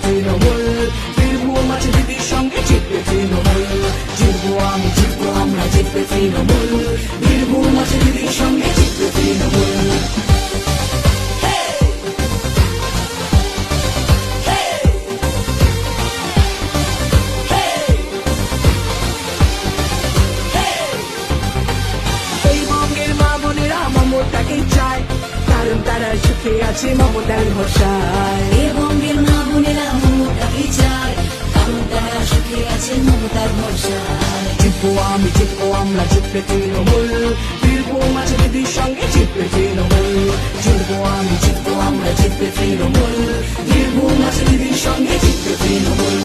তৃণমূল, বীরভূম আছে দিদির সঙ্গে জিতবে তৃণমূল। জিতবো আমি, জিতবো আমরা, জিতবে তৃণমূল, বীরভূম আছে দিদির সঙ্গে জিতবে তৃণমূল। এই বঙ্গের মা বোনেরা মমতাকে চায়, কারণ তারা সুখে আছে মমতার ভরসায়। এই বঙ্গের মা বোনেরা মমতাকে চায়, কারণ তারা সুখে আছে মমতার ভরসায়। জিতবো আমি, জিতবো আমরা, জিতবে তৃণমূল, বীরভূম আছে দিদির সঙ্গে জিতবে তৃণমূল। জিতবো আমি, জিতবো আমরা, জিতবে তৃণমূল, বীরভূম আছে দিদির সঙ্গে জিতবে তৃণমূল।